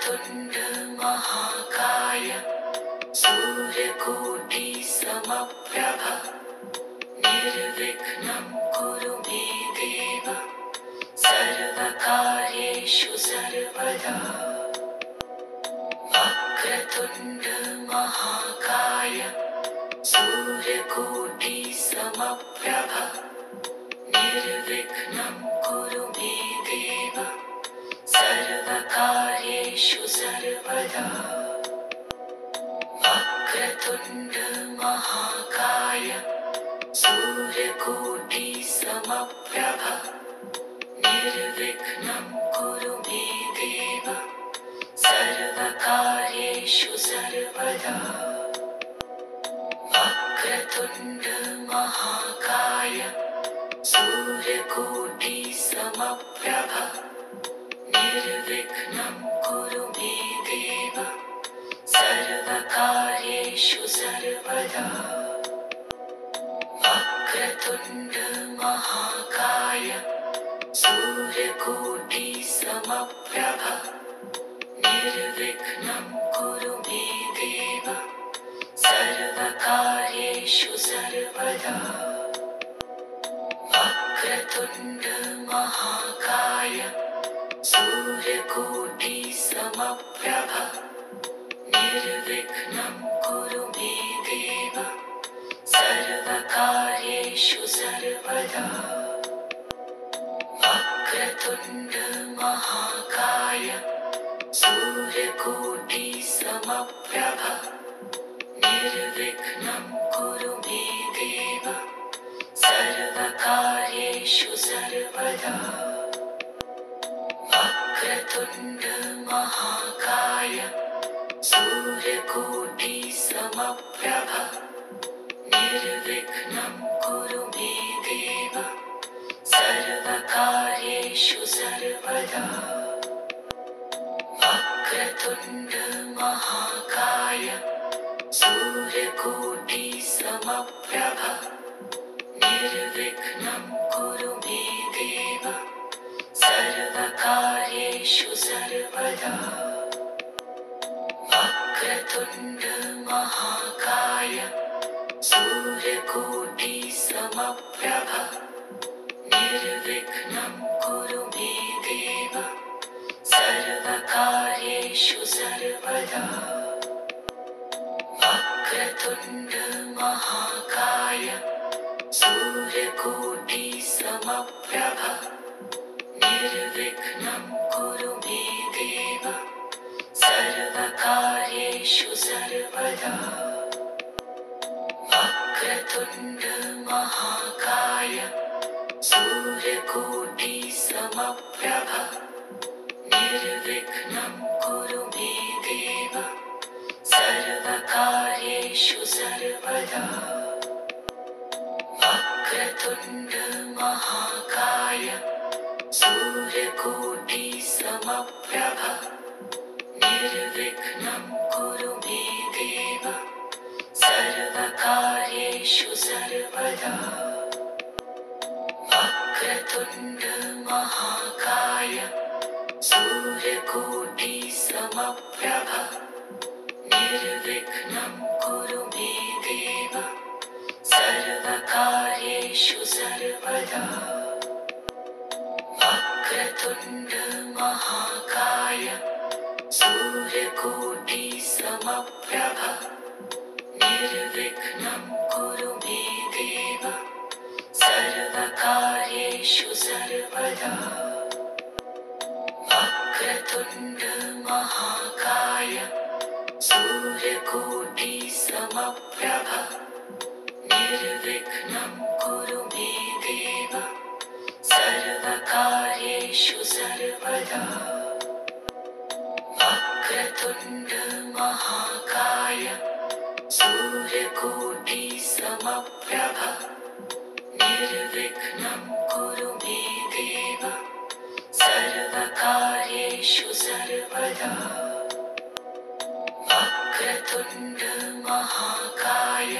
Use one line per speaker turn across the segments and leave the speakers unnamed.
वक्रतुण्ड महाकाय सूर्यकोटि समप्रभ निर्विघ्नं कुरु मे देव सर्वकार्येषु सर्वदा। वक्रतुण्ड महाकाय सूर्यकोटि समप्रभ निर्विघ्नं कुरु मे देव सर्वकार्येषु सर्वदा। वक्रतुण्ड महाकाय सूर्यकोटि समप्रभ निर्विघ्नं कुरु मे देव सर्वकार्येषु सर्वदा। वक्रतुण्ड महाकाय सूर्यकोटि समप्रभ निर्विघ्नं कुरु मे देव सर्वकार्येषु सर्वदा। वक्रतुण्ड महाकाय सूर्यकोटि समप्रभ निर्विघ्नं कुरु मे देव सर्वकार्येषु सर्वदा। वक्रतुण्ड महाकाय सूर्यकोटि समप्रभ निर्विघ्नं कुरु मे देव सर्वकार्येषु सर्वदा। वक्रतुण्ड महाकाय सूर्यकोटि समप्रभ निर्विघ्नं कुरु मे देव सर्वकार्येषु सर्वदा। वक्रतुण्ड महाकाय सूर्यकोटि समप्रभ निर्विघ्नं कुरु मे देव सर्वकार्येषु सर्वदा। वक्रतुण्ड महाकाय सूर्यकोटि समप्रभ निर्विघ्नं कुरु मे देव सर्वकार्येषु सर्वदा। वक्रतुण्ड महाकाय सूर्यकोटि समप्रभ निर्विघ्नं कुरु मे देव सर्वकार्येषु सर्वदा। वक्रतुण्ड महाकाय सूर्यकोटि समप्रभ निर्विघ्नं कुरु मे देव सर्वकार्येषु सर्वदा। वक्रतुण्ड महाकाय सूर्यकोटि समप्रभ निर्विघ्नं कुरु मे देव सर्वकार्येषु सर्वदा। वक्रतुण्ड महाकाय सूर्यकोटि समप्रभ निर्विघ्नं कुरु मे देव सर्वकार्येषु सर्वदा। वक्रतुण्ड महाकाय सूर्यकोटि समप्रभ निर्विघ्नं कुरु मे देव सर्वकार्येषु सर्वदा। वक्रतुण्ड महाकाय सूर्यकोटि समप्रभ निर्विघ्नं कुरु मे देव सर्वकार्येषु सर्वदा। वक्रतुण्ड महाकाय सूर्यकोटि समप्रभ निर्विघ्नं कुरु मे देव सर्वकार्येषु सर्वदा। वक्रतुण्ड महाकाय सूर्यकोटि समप्रभ निर्विघ्नं कुरु मे देव सर्वकार्येषु सर्वदा। वक्रतुण्ड महाकाय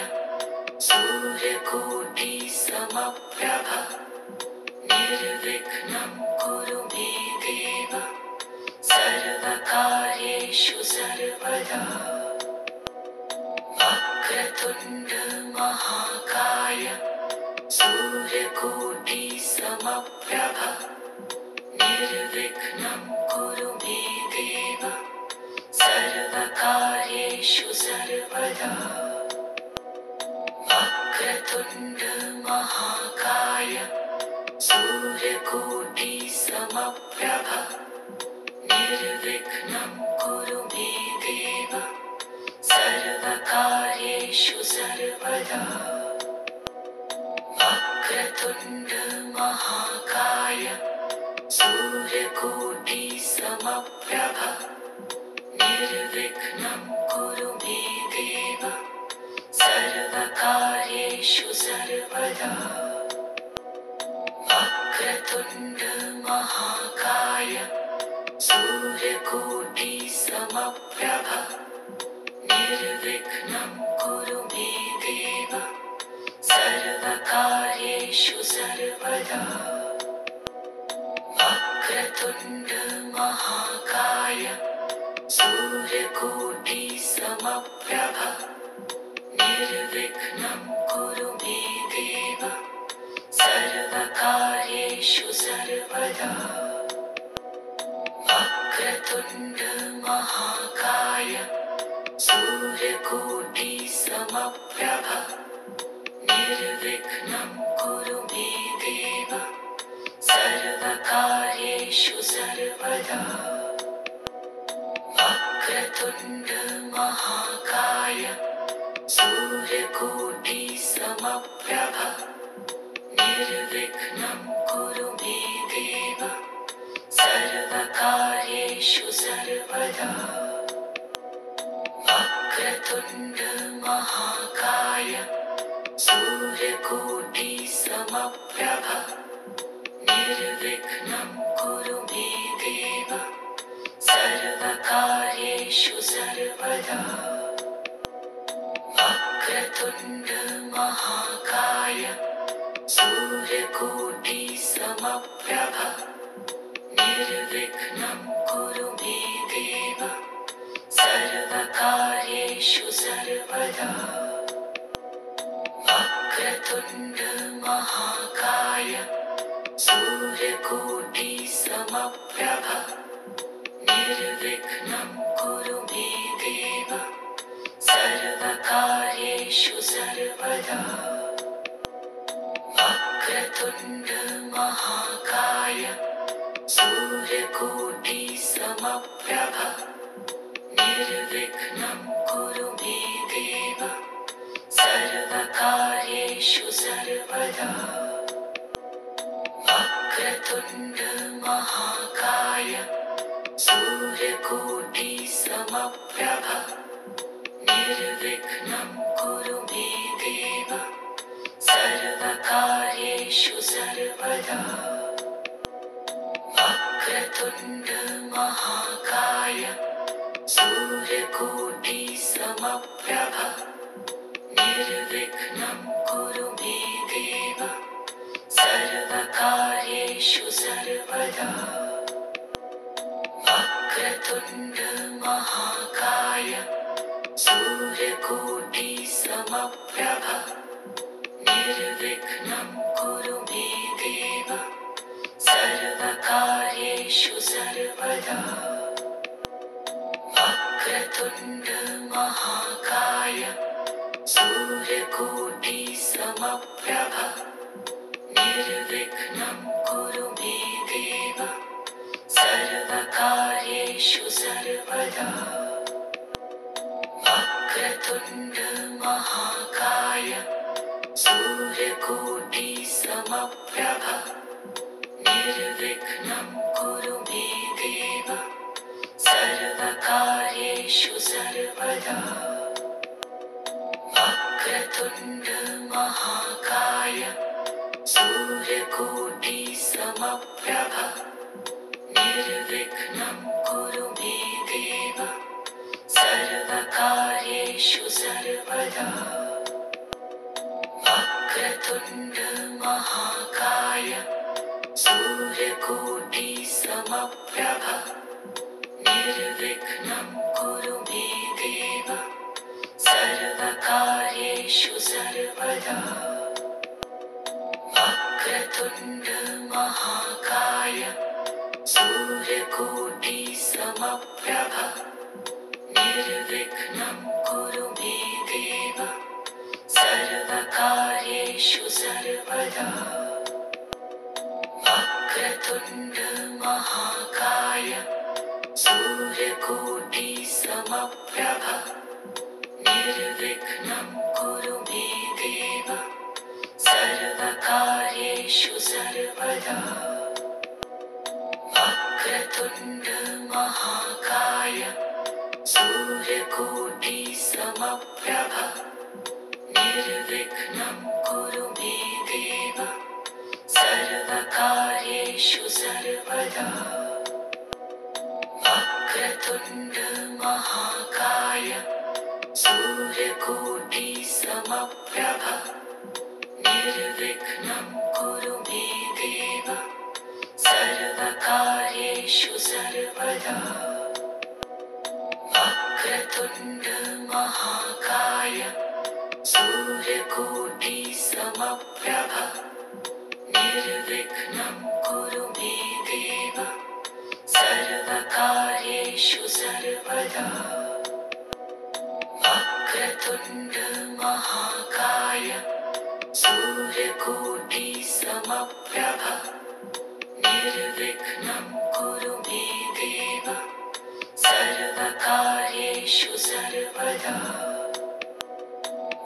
सूर्यकोटि समप्रभ निर्विघ्नं कुरु मे देव सर्वकार्येषु सर्वकार्येषु सर्वदा वक्रतुण्ड महाकाय सूर्यकोटिसमप्रभ निर्विघ्नं कुरु मे देव सर्वकार्येषु सर्वदा वक्रतुण्ड महाकाय सूर्यकोटिसमप्रभ निर्विघ्नं कुरु मे देव सर्वकार्येषु सर्वदा वक्रतुण्ड महाकाय सूर्यकोटिसमप्रभ निर्विघ्नं कुरु मे देव सर्वकार्येषु सर्वदा वक्रतुण्ड महाकाय सूर्यकोटिसमप्रभ निर्विघ्नं कुरु मे देव सर्वकार्येषु सर्वदा वक्रतुण्ड महाकाय सूर्यकोटिसमप्रभ निर्विघ्नं कुरु मे देव सर्वकार्येषु सर्वदा वक्रतुण्ड महाकाय सूर्यकोटिसमप्रभ निर्विघ्नं कुरु मे देव सर्वकार्येषु सर्वदा वक्रतुण्ड महाकाय सूर्यकोटिसमप्रभ निर्विघ्नं कुरु मे देव सर्वकार्येषु सर्वदा वक्रतुण्ड महाकाय सूर्यकोटिसमप्रभ निर्विघ्नं कुरु मे देव सर्वकार्येषु सर्वदा वक्रतुण्ड महाकाय सूर्यकोटिसमप्रभ निर्विघ्नं कुरु मे देव सर्वकार्येषु सर्वदा वक्रतुण्ड महाकाय सूर्यकोटिसमप्रभ निर्विघ्नं कुरु मे देव सर्वकार्येषु सर्वदा वक्रतुण्ड महाकाय सूर्यकोटिसमप्रभ निर्विघ्नं कुरु मे देव सर्वकार्येषु सर्वदा वक्रतुण्ड महाकाय सूर्यकोटिसमप्रभ निर्विघ्नं कुरु मे देव सर्वकार्येषु सर्वदा वक्रतुण्ड महाकाय सूर्यकोटिसमप्रभ निर्विघ्नं कुरु मे देव सर्वकार्येषु सर्वदा वक्रतुण्ड महाकाय सूर्यकोटिसमप्रभ निर्विघ्नं कुरु मे देव सर्वकार्येषु सर्वदा वक्रतुण्ड महाकाय सूर्यकोटिसमप्रभ निर्विघ्नं कुरु मे देव सर्वकार्येषु सर्वदा वक्रतुण्ड महाकाय सूर्यकोटिसमप्रभ निर्विघ्नं कुरु मे देव सर्वकार्येषु सर्वदा वक्रतुण्ड महाकाय सूर्यकोटिसमप्रभ निर्विघ्नं कुरु मे देव सर्वकार्येषु सर्वदा वक्रतुण्ड महाकाय सूर्यकोटिसमप्रभ निर्विघ्नं सर्वकार्येषु सर्वदा वक्रतुण्ड महाकाय सूर्यकोटि समप्रभ निर्विघ्नं कुरु मे देव सर्वकार्येषु सर्वदा वक्रतुण्ड महाकाय सूर्यकोटि समप्रभ निर्विघ्नं कुरु मे देव सर्वकार्येषु सर्वदा वक्रतुण्ड महाकाय सूर्यकोटि समप्रभ निर्विघ्नं कुरु मे देव सर्वकार्येषु सर्वदा वक्रतुण्ड महाकाय सूर्यकोटि समप्रभ निर्विघ्नं कुरु मे देव सर्वकार्येषु सर्वदा वक्रतुण्ड महाकाय सूर्यकोटि समप्रभ निर्विघ्नं कुरु मे देव सर्वकार्येषु सर्वदा वक्रतुण्ड महाकाय सूर्यकोटि समप्रभ निर्विघ्नं कुरु मे देव सर्वकार्येषु सर्वदा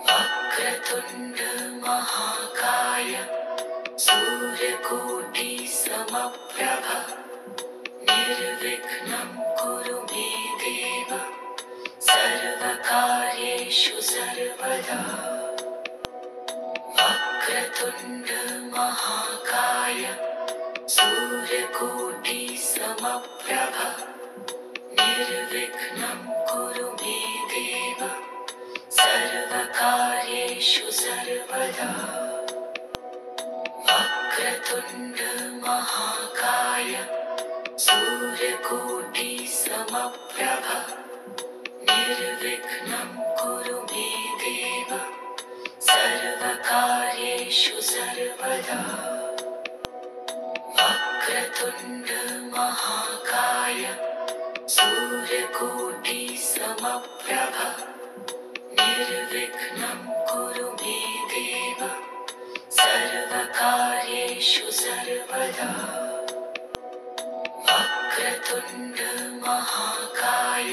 वक्रतुण्ड महाकाय सूर्यकोटि समप्रभ निर्विघ्नं कुरु मे देव सर्वकार्येषु सर्वदा वक्रतुण्ड महाकाय सूर्यकोटि समप्रभ निर्विघ्नं कुरु मे देव सर्वकार्येषु सर्वदा वक्रतुण्ड महाकाय सूर्यकोटि समप्रभ निर्विघ्नं कुरु मे देव सर्वकार्येषु सर्वदा वक्रतुण्ड महाकाय सूर्यकोटि समप्रभ निर्विघ्नं कुरु मे देव सर्वकार्येषु सर्वदा वक्रतुण्ड महाकाय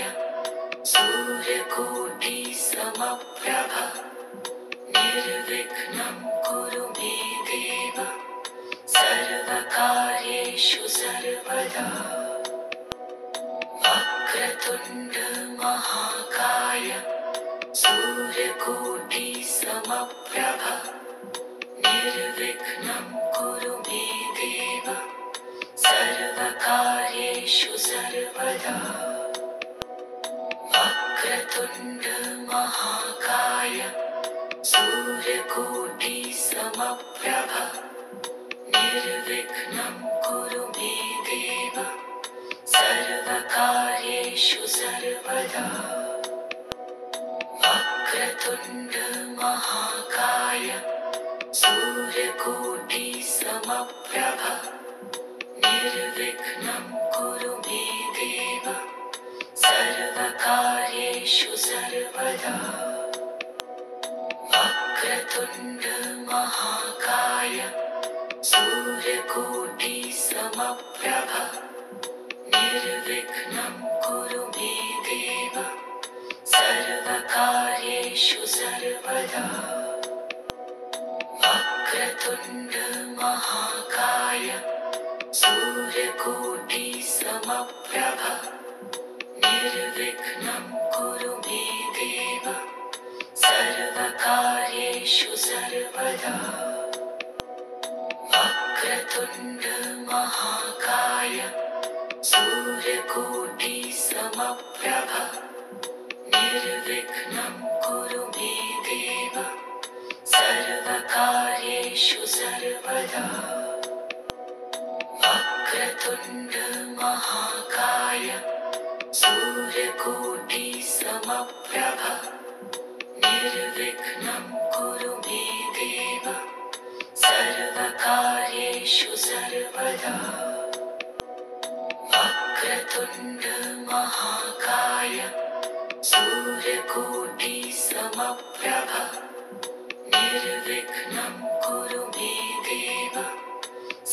सूर्यकोटि समप्रभ निर्विघ्नं कुरु मे देव सर्वकार्येषु सर्वदा वक्रतुण्ड महाकाय सूर्यकोटि समप्रभ निर्विघ्नं कुरु मे देव सर्वकार्येषु सर्वदा वक्रतुण्ड महाकाय सूर्यकोटि समप्रभ निर्विघ्नं कुरु मे देव सर्वकार्येषु सर्वदा वक्रतुण्ड महाकाय सूर्यकोटि समप्रभ निर्विघ्नं कुरु मे देव सर्वकार्येषु सर्वदा वक्रतुण्ड महाकाय सूर्यकोटि समप्रभ निर्विघ्नं कुरु मे देव सर्वकार्येषु सर्वदा वक्रतुण्ड महाकाय सूर्यकोटि समप्रभ निर्विघ्नं कुरु मे देव सर्वकार्येषु सर्वदा वक्रतुण्ड महाकाय सूर्यकोटि समप्रभ निर्विघ्नं कुरु मे देव सर्वकार्येषु सर्वदा वक्रतुण्ड महाकाय सूर्यकोटि समप्रभ निर्विघ्नं निर्विघ्नं कुरु मे देव सर्वकार्येषु सर्वदा वक्रतुण्ड महाकाय सूर्यकोटि समप्रभ निर्विघ्नं कुरु मे देव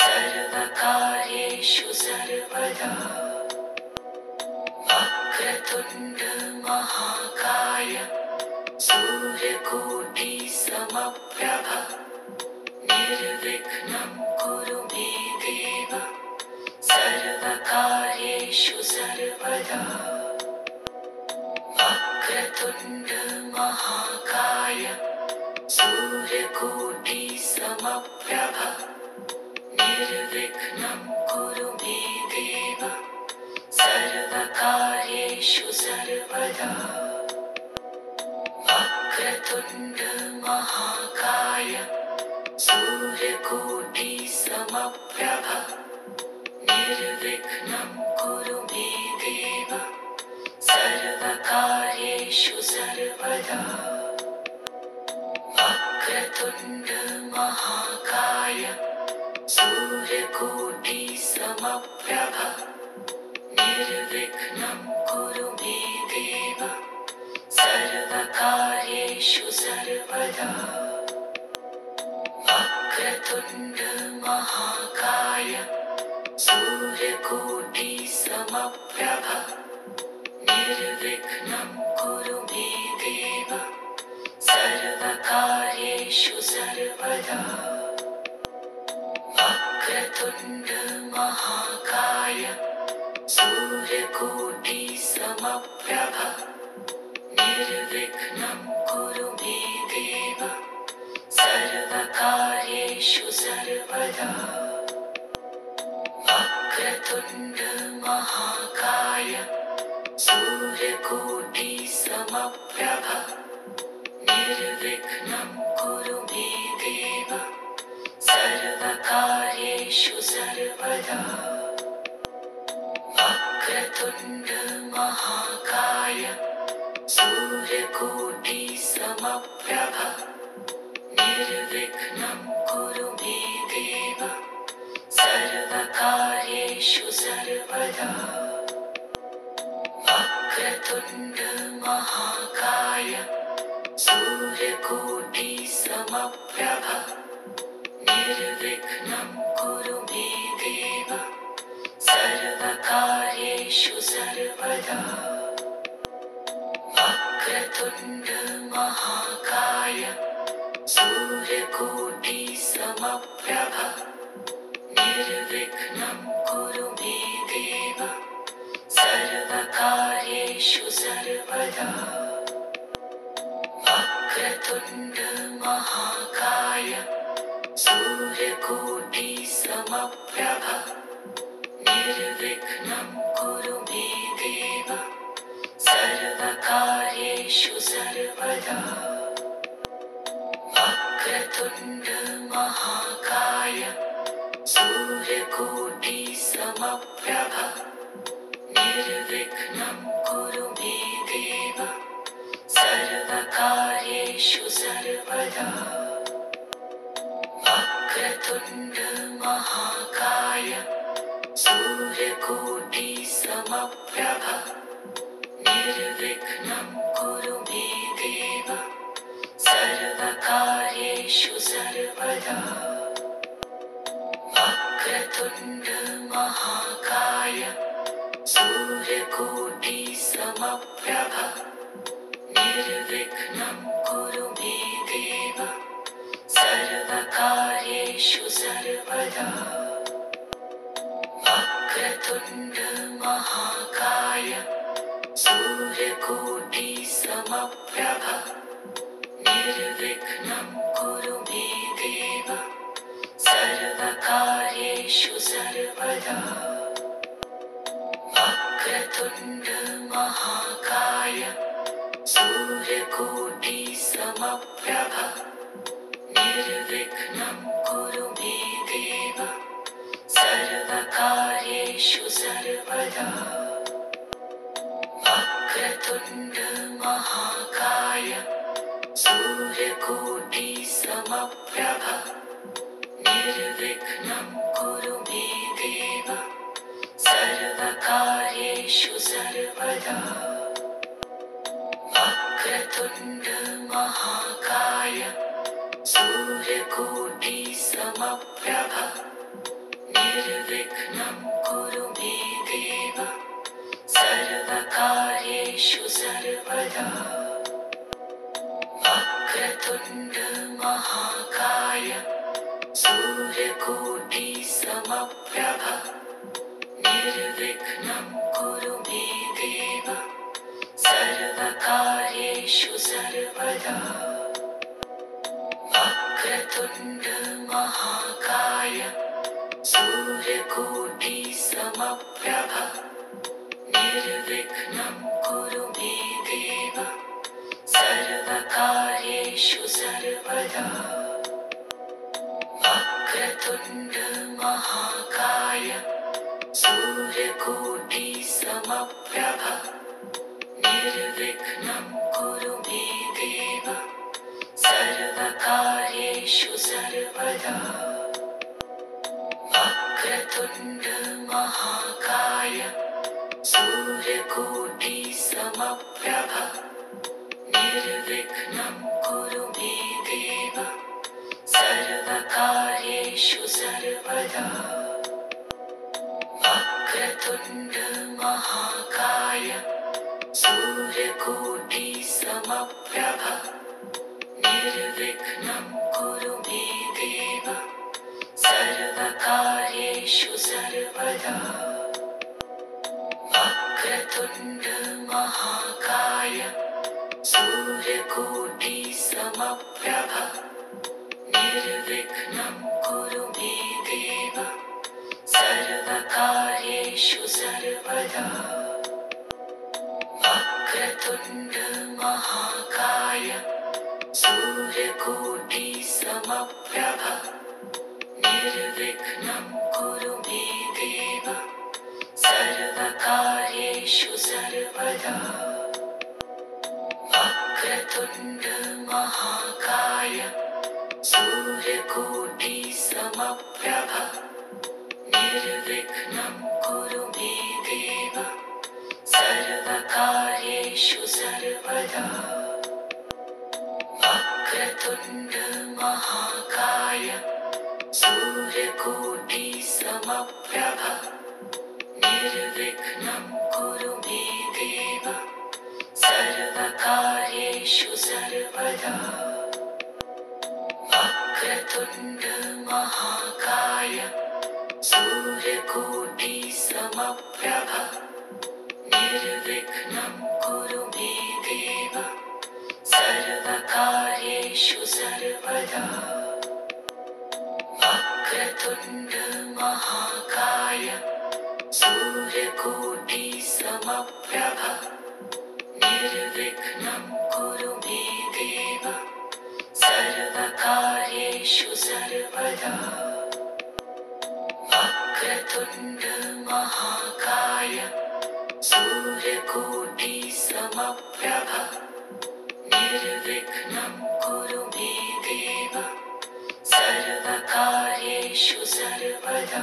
सर्वकार्येषु सर्वदा वक्रतुण्ड महाकाय सूर्यकोटि समप्रभ निर्विघ्नं कुरु मे देव सर्वकार्येषु सर्वदा वक्रतुण्ड महाकाय सूर्यकोटि समप्रभ निर्विघ्नं कुरु मे देव सर्वकार्येषु सर्वदा वक्रतुण्ड महाकाय सूर्यकोटि समप्रभ निर्विघ्नं कुरु मे देव सर्वकार्येषु सर्वदा वक्रतुण्ड महाकाय सूर्यकोटि समप्रभ निर्विघ्नं कुरु मे देव सर्वकार्येषु सर्वदा वक्रतुण्ड महाकाय सूर्यकोटि समप्रभ निर्विघ्नं कुरु मे देव सर्वकार्येषु सर्वदा वक्रतुण्ड महाकाय सूर्यकोटि समप्रभ निर्विघ्नं कुरु मे देव सर्वकार्येषु सर्वदा वक्रतुण्ड महाकाय सूर्यकोटि समप्रभ निर्विघ्नं कुरु मे देव सर्वकार्येषु सर्वदा वक्रतुण्ड महाकाय सूर्यकोटि समप्रभ निर्विघ्नं कुरु मे देव सर्वकार्येषु सर्वदा वक्रतुण्ड महाकाय सूर्यकोटि समप्रभ निर्विघ्नं कुरु मे देव सर्वकार्येषु सर्वदा वक्रतुण्ड महाकाय सूर्यकोटि समप्रभ निर्विघ्नं कुरु मे देव सर्वकार्येषु सर्वदा वक्रतुण्ड महाकाय सूर्यकोटि समप्रभ निर्विघ्नं कुरु मे देव सर्वकार्येषु सर्वदा वक्रतुण्ड महाकाय सूर्यकोटि समप्रभ निर्विघ्नं कुरु मे देव सर्वकार्येषु सर्वदा वक्रतुण्ड महाकाय सूर्यकोटि समप्रभ निर्विघ्नं कुरु मे देव सर्वकार्येषु सर्वदा वक्रतुण्ड महाकाय सूर्यकोटि समप्रभ निर्विघ्नं कुरु मे देव सर्वकार्येषु सर्वदा वक्रतुण्ड महाकाय सूर्यकोटि समप्रभ निर्विघ्नं कुरु मे देव सर्वकार्येषु सर्वदा वक्रतुण्ड महाकाय सूर्यकोटि समप्रभ निर्विघ्नं कुरु मे देव सर्वकार्येषु सर्वदा वक्रतुण्ड महाकाय सूर्यकोटि सूर्यकोटि समप्रभ निर्विघ्नं कुरु मे देव सर्वकार्येषु सर्वदा वक्रतुण्ड महाकाय सूर्यकोटि समप्रभ निर्विघ्नं कुरु मे देव सर्वकार्येषु सर्वदा वक्रतुण्ड महाकाय सूर्यकोटि समप्रभ निर्विघ्नं कुरु मे देव सर्वकार्येषु सर्वदा वक्रतुण्ड महाकाय सूर्यकोटि समप्रभ निर्विघ्नं कुरु मे देव सर्वकार्येषु सर्वदा वक्रतुण्ड महाकाय सूर्यकोटि समप्रभ निर्विघ्नं कुरु मे देव सर्वकार्येषु सर्वदा वक्रतुण्ड महाकाय सूर्यकोटि समप्रभ निर्विघ्नं कुरु मे देव सर्वकार्येषु सर्वदा वक्रतुण्ड महाकाय सूर्यकोटि समप्रभ निर्विघ्नं कुरु मे देव सर्वकार्येषु सर्वदा वक्रतुण्ड महाकाय सूर्यकोटि समप्रभ निर्विघ्नं कुरु मे देव सर्वकार्येषु सर्वदा वक्रतुण्ड महाकाय सूर्यकोटि समप्रभ निर्विघ्नं कुरु मे देव सर्वकार्येषु सर्वदा वक्रतुण्ड महाकाय सूर्यकोटि समप्रभ निर्विघ्नं कुरु मे देव सर्वकार्येषु सर्वदा वक्रतुण्ड महाकाय सूर्यकोटि समप्रभ निर्विघ्नं कुरु मे देव सर्वकार्येषु सर्वदा वक्रतुण्ड महाकाय सूर्यकोटि समप्रभ निर्विघ्नं कुरु मे देव सर्वकार्येषु सर्वदा वक्रतुण्ड महाकाय सूर्यकोटि समप्रभ निर्विघ्नं कुरु मे देव सर्वकार्येषु सर्वदा वक्रतुण्ड महाकाय सूर्यकोटि समप्रभ निर्विघ्नं कुरु मे देव सर्वकार्येषु सर्वदा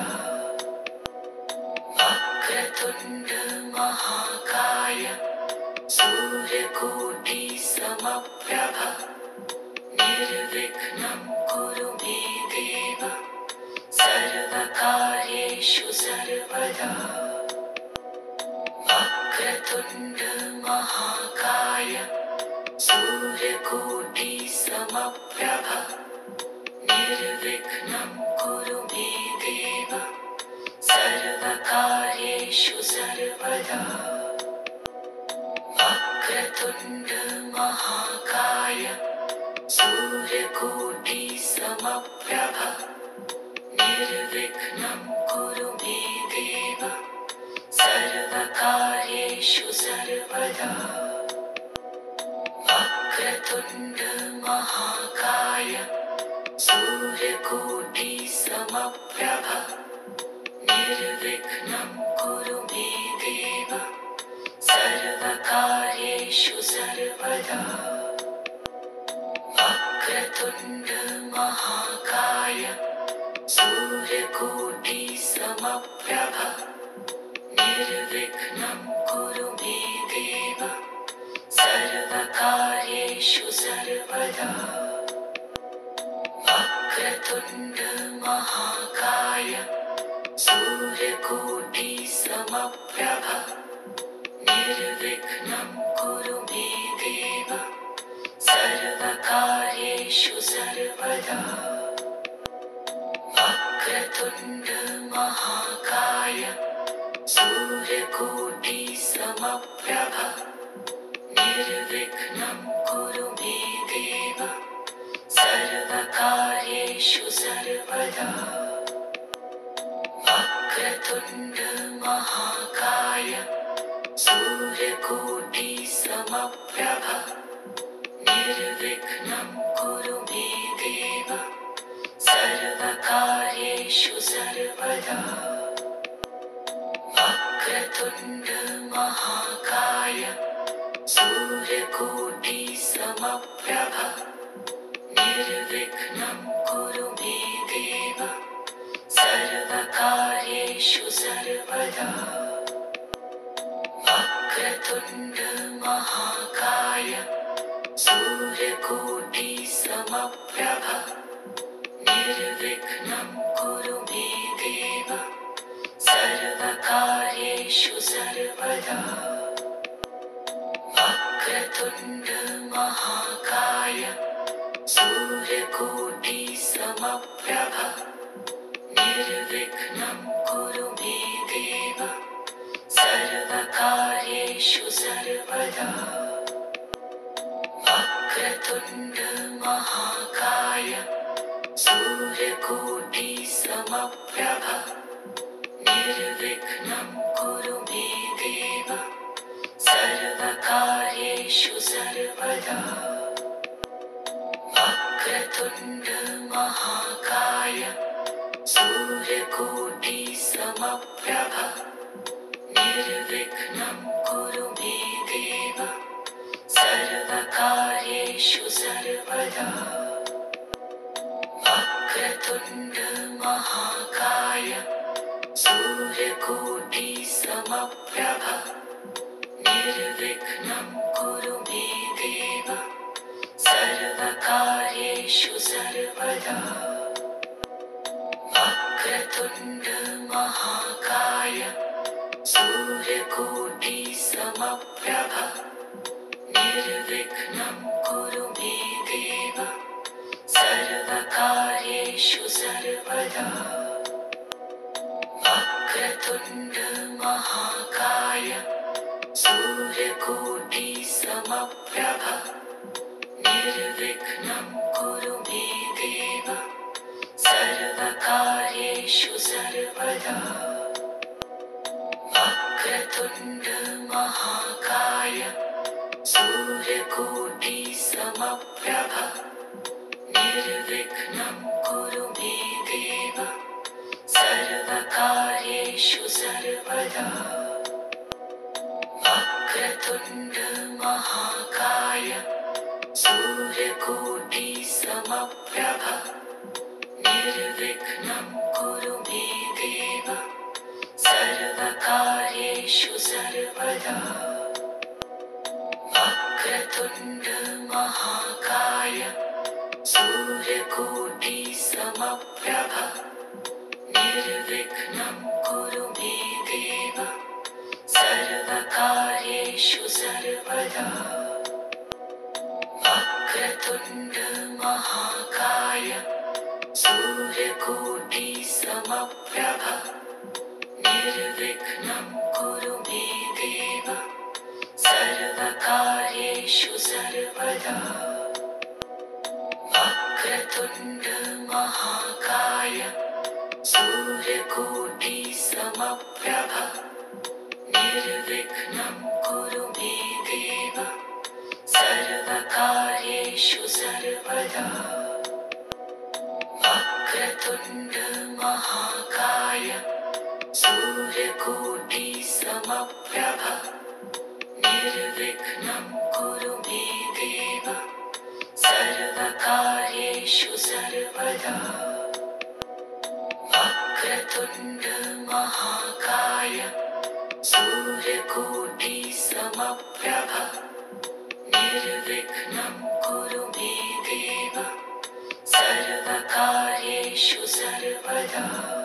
वक्रतुण्ड महाकाय सूर्यकोटि समप्रभ निर्विघ्नं कुरु मे देव सर्वकार्येषु सर्वदा वक्रतुण्ड महाकाय सूर्यकोटि समप्रभ निर्विघ्नं कुरु मे देव सर्वकार्येषु सर्वदा वक्रतुण्ड महाकाय सूर्यकोटि समप्रभ निर्विघ्नं कुरु मे देव सर्वकार्येषु सर्वदा वक्रतुण्ड महाकाय सूर्यकोटि समप्रभ निर्विघ्नं कुरु मे देव सर्वकार्येषु सर्वदा वक्रतुण्ड वक्रतुण्ड महाकाय सूर्यकोटि समप्रभ निर्विघ्नं कुरु मे देव सर्वकार्येषु सर्वदा वक्रतुण्ड महाकाय सूर्यकोटि समप्रभ निर्विघ्नं कुरु मे देव सर्वकार्येषु सर्वदा वक्रतुण्ड महाकाय सूर्यकोटि समप्रभ निर्विघ्नं कुरु मे देव सर्वकार्येषु सर्वदा वक्रतुण्ड महाकाय सूर्यकोटि समप्रभ निर्विघ्नं कुरु मे देव सर्वकार्येषु सर्वदा वक्रतुण्ड महाकाय सूर्यकोटि समप्रभ निर्विघ्नं कुरु मे देव सर्वकार्येषु सर्वदा वक्रतुण्ड महाकाय सूर्यकोटि समप्रभ निर्विघ्नं कुरु मे देव सर्वकार्येषु सर्वदा वक्रतुण्ड महाकाय सूर्यकोटि समप्रभ निर्विघ्नं कुरु मे देव सर्वकार्येषु सर्वदा वक्रतुण्ड महाकाय सूर्यकोटि समप्रभ निर्विघ्नं कुरु मे देव सर्वकार्येषु सर्वदा वक्रतुण्ड महाकाय सूर्यकोटि समप्रभ निर्विघ्नं कुरु मे देव सर्वकार्येषु सर्वदा वक्रतुण्ड महाकाय सूर्यकोटि समप्रभ निर्विघ्नं कुरु मे देव सर्वकार्येषु सर्वदा वक्रतुण्ड महाकाय सूर्यकोटि समप्रभ निर्विघ्नं कुरु मे देव सर्वकार्येषु सर्वदा वक्रतुण्ड महाकाय सूर्यकोटि समप्रभ निर्विघ्नं कुरु मे देव सर्वकार्येषु सर्वदा वक्रतुण्ड महाकाय सूर्यकोटि समप्रभ निर्विघ्नं कुरु मे देव सर्वकार्येषु सर्वदा वक्रतुण्ड महाकाय सूर्यकोटि समप्रभ निर्विघ्नं कुरु मे देव सर्वकार्येषु सर्वदा वक्रतुण्ड महाकाय सूर्यकोटि समप्रभ निर्विघ्नं कुरु मे देव सर्वकार्येषु सर्वदा वक्रतुण्ड महाकाय सूर्यकोटि समप्रभ निर्विघ्नं कुरु मे देव सर्वकार्येषु सर्वदा वक्रतुण्ड महाकाय सूर्यकोटि समप्रभ निर्विघ्नं कुरु मे देव सर्वकार्येषु सर्वदा वक्रतुण्ड महाकाय सूर्यकोटि समप्रभ निर्विघ्नं कुरु मे देव सर्वकार्ये सर्वकार्येषु सर्वदा वक्रतुण्ड महाकाय सूर्यकोटि समप्रभ निर्विघ्नं कुरु मे देव सर्वकार्येषु सर्वदा।